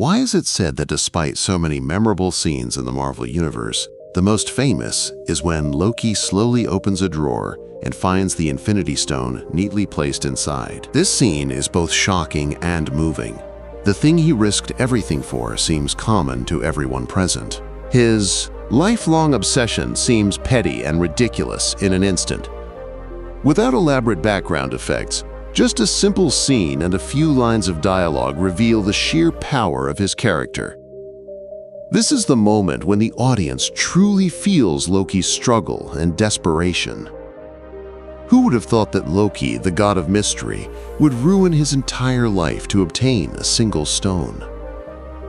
Why is it said that despite so many memorable scenes in the Marvel Universe, the most famous is when Loki slowly opens a drawer and finds the Infinity Stone neatly placed inside? This scene is both shocking and moving. The thing he risked everything for seems common to everyone present. His lifelong obsession seems petty and ridiculous in an instant. Without elaborate background effects, just a simple scene and a few lines of dialogue reveal the sheer power of his character. This is the moment when the audience truly feels Loki's struggle and desperation. Who would have thought that Loki, the god of mystery, would ruin his entire life to obtain a single stone?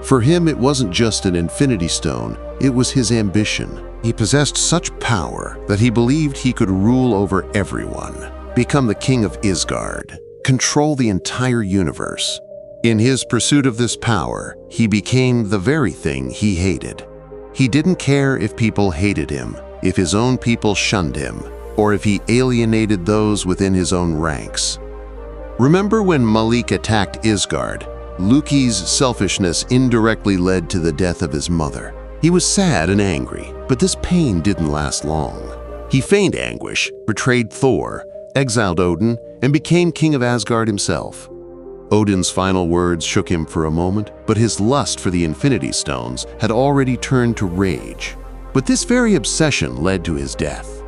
For him, it wasn't just an Infinity Stone, it was his ambition. He possessed such power that he believed he could rule over everyone, become the king of Asgard, control the entire universe. In his pursuit of this power, he became the very thing he hated. He didn't care if people hated him, if his own people shunned him, or if he alienated those within his own ranks. Remember when Malik attacked Asgard? Loki's selfishness indirectly led to the death of his mother. He was sad and angry, but this pain didn't last long. He feigned anguish, betrayed Thor, exiled Odin, and became king of Asgard himself. Odin's final words shook him for a moment, but his lust for the Infinity Stones had already turned to rage. But this very obsession led to his death.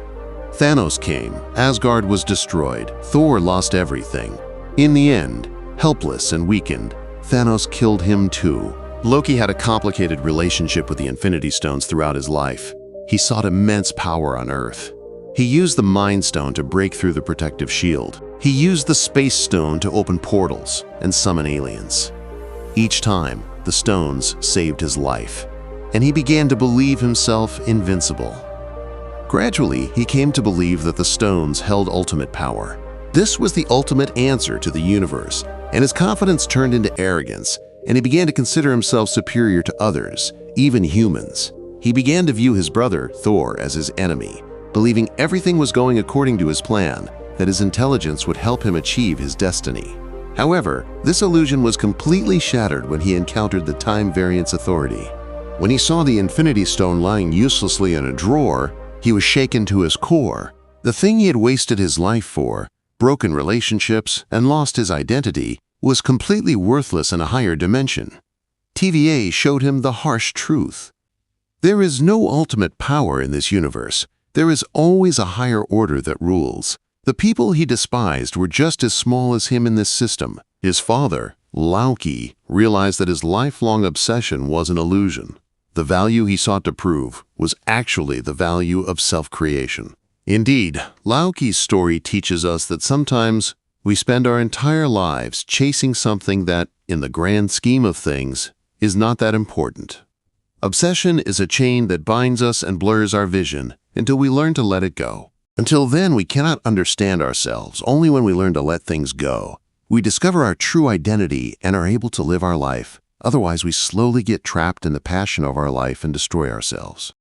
Thanos came, Asgard was destroyed, Thor lost everything. In the end, helpless and weakened, Thanos killed him too. Loki had a complicated relationship with the Infinity Stones throughout his life. He sought immense power on Earth. He used the Mind Stone to break through the protective shield. He used the Space Stone to open portals and summon aliens. Each time, the stones saved his life, and he began to believe himself invincible. Gradually, he came to believe that the stones held ultimate power. This was the ultimate answer to the universe, and his confidence turned into arrogance, and he began to consider himself superior to others, even humans. He began to view his brother, Thor, as his enemy, believing everything was going according to his plan, that his intelligence would help him achieve his destiny. However, this illusion was completely shattered when he encountered the Time Variance Authority. When he saw the Infinity Stone lying uselessly in a drawer, he was shaken to his core. The thing he had wasted his life for, broken relationships, and lost his identity, was completely worthless in a higher dimension. TVA showed him the harsh truth. There is no ultimate power in this universe. There is always a higher order that rules. The people he despised were just as small as him in this system. His father, Loki, realized that his lifelong obsession was an illusion. The value he sought to prove was actually the value of self-creation. Indeed, Loki's story teaches us that sometimes we spend our entire lives chasing something that, in the grand scheme of things, is not that important. Obsession is a chain that binds us and blurs our vision until we learn to let it go. Until then, we cannot understand ourselves. Only when we learn to let things go, we discover our true identity and are able to live our life. Otherwise, we slowly get trapped in the passion of our life and destroy ourselves.